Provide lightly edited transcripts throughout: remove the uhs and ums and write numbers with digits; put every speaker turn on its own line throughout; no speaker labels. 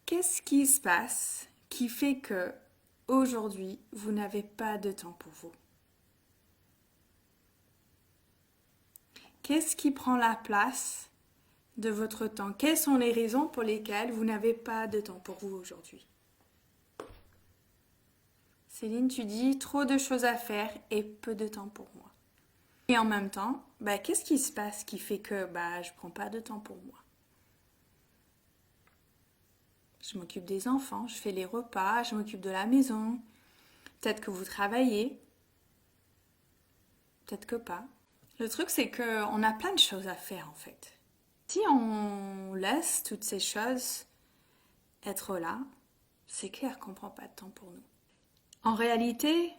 Qu'est-ce qui se passe qui fait que aujourd'hui vous n'avez pas de temps pour vous? Qu'est-ce qui prend la place de votre temps? Quelles sont les raisons pour lesquelles vous n'avez pas de temps pour vous aujourd'hui? Céline, tu dis trop de choses à faire et peu de temps pour moi. Et en même temps, qu'est-ce qui se passe qui fait que je prends pas de temps pour moi? Je m'occupe des enfants, je fais les repas, je m'occupe de la maison. Peut-être que vous travaillez, peut-être que pas. Le truc, c'est qu'on a plein de choses à faire en fait. Si on laisse toutes ces choses être là, c'est clair qu'on ne prend pas de temps pour nous. En réalité,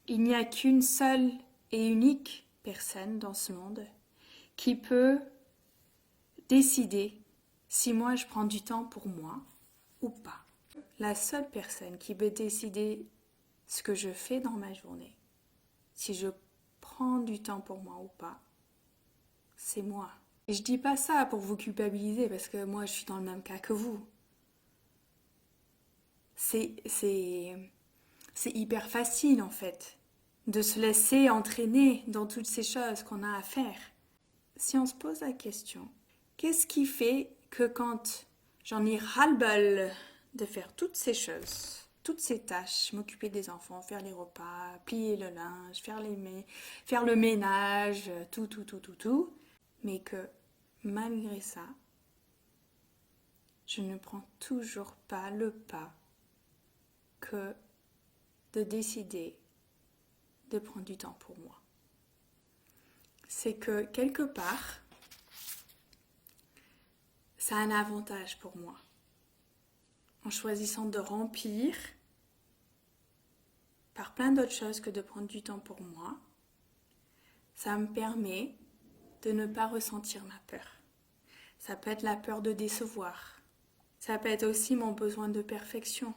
il n'y a qu'une seule et unique personne dans ce monde qui peut décider si moi je prends du temps pour moi ou pas. La seule personne qui peut décider ce que je fais dans ma journée, si je prends du temps pour moi ou pas, c'est moi. Et je dis pas ça pour vous culpabiliser parce que moi je suis dans le même cas que vous. C'est hyper facile en fait de se laisser entraîner dans toutes ces choses qu'on a à faire. Si on se pose la question, qu'est-ce qui fait que quand j'en ai ras-le-bol de faire toutes ces choses, toutes ces tâches, m'occuper des enfants, faire les repas, plier le linge, faire le ménage, tout, mais que malgré ça, je ne prends toujours pas le pas que de décider de prendre du temps pour moi. C'est que quelque part, ça a un avantage pour moi. En choisissant de remplir par plein d'autres choses que de prendre du temps pour moi, ça me permet de ne pas ressentir ma peur. Ça peut être la peur de décevoir. Ça peut être aussi mon besoin de perfection.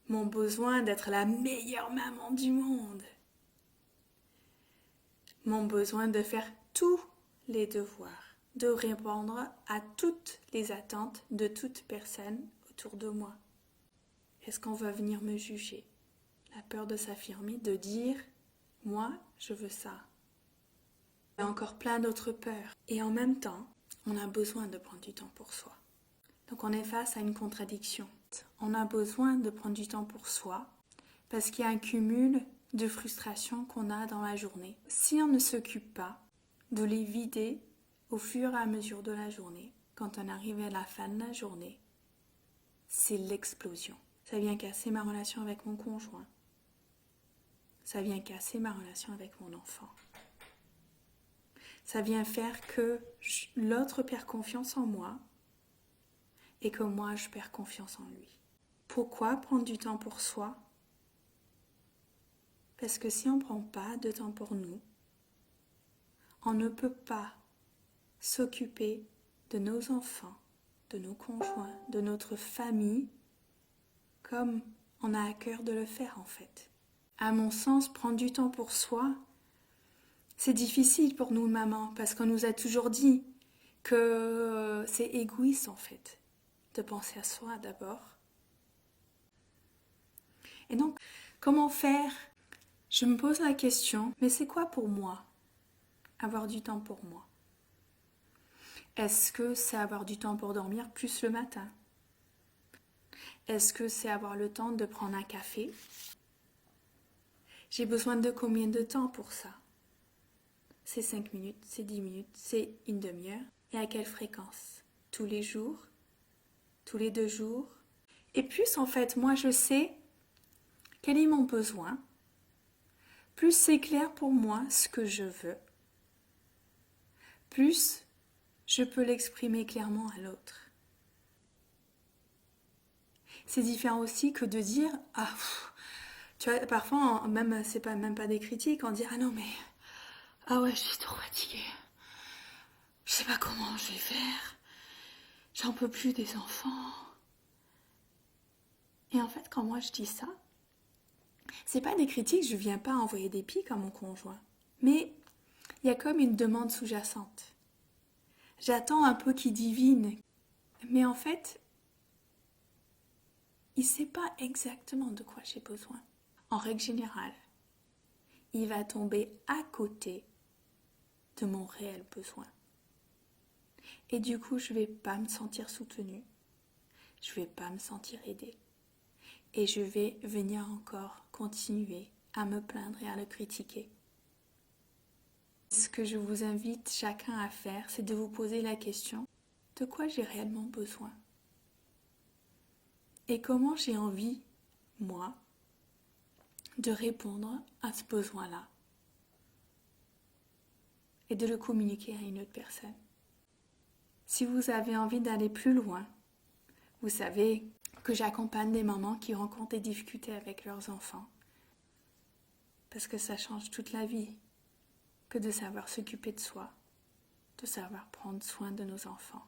Mon besoin d'être la meilleure maman du monde. Mon besoin de faire tous les devoirs, de répondre à toutes les attentes de toute personne autour de moi. Est-ce qu'on va venir me juger? La peur de s'affirmer, de dire « moi, je veux ça ». Il y a encore plein d'autres peurs. Et en même temps, on a besoin de prendre du temps pour soi. Donc on est face à une contradiction. On a besoin de prendre du temps pour soi parce qu'il y a un cumul de frustrations qu'on a dans la journée. Si on ne s'occupe pas de les vider au fur et à mesure de la journée, quand on arrive à la fin de la journée, c'est l'explosion. Ça vient casser ma relation avec mon conjoint. Ça vient casser ma relation avec mon enfant. Ça vient faire que l'autre perd confiance en moi et que moi je perds confiance en lui. Pourquoi prendre du temps pour soi? Parce que si on ne prend pas de temps pour nous, on ne peut pas s'occuper de nos enfants, de nos conjoints, de notre famille, comme on a à cœur de le faire en fait. À mon sens, prendre du temps pour soi, c'est difficile pour nous, maman, parce qu'on nous a toujours dit que c'est égoïste en fait, de penser à soi d'abord. Et donc, comment faire? Je me pose la question, mais c'est quoi pour moi avoir du temps pour moi? Est-ce que c'est avoir du temps pour dormir plus le matin? Est-ce que c'est avoir le temps de prendre un café? J'ai besoin de combien de temps pour ça? C'est 5 minutes, c'est 10 minutes, c'est une demi-heure. Et à quelle fréquence? Tous les jours? Tous les 2 jours? Et plus en fait, moi je sais quel est mon besoin, plus c'est clair pour moi ce que je veux, plus je peux l'exprimer clairement à l'autre. C'est différent aussi que de dire « Ah, tu vois, parfois, même, c'est pas, même pas des critiques, on dit « Ah non, mais, ah ouais, je suis trop fatiguée. Je sais pas comment je vais faire. J'en peux plus des enfants. » Et en fait, quand moi je dis ça, c'est pas des critiques, je viens pas envoyer des pics à mon conjoint. Mais il y a comme une demande sous-jacente. J'attends un peu qu'il divine. Mais en fait, il ne sait pas exactement de quoi j'ai besoin. En règle générale, il va tomber à côté de mon réel besoin. Et du coup, je ne vais pas me sentir soutenue. Je ne vais pas me sentir aidée. Et je vais venir encore continuer à me plaindre et à le critiquer. Ce que je vous invite chacun à faire, c'est de vous poser la question, de quoi j'ai réellement besoin? Et comment j'ai envie, moi, de répondre à ce besoin-là? Et de le communiquer à une autre personne. Si vous avez envie d'aller plus loin, vous savez que j'accompagne des mamans qui rencontrent des difficultés avec leurs enfants. Parce que ça change toute la vie que de savoir s'occuper de soi, de savoir prendre soin de nos enfants.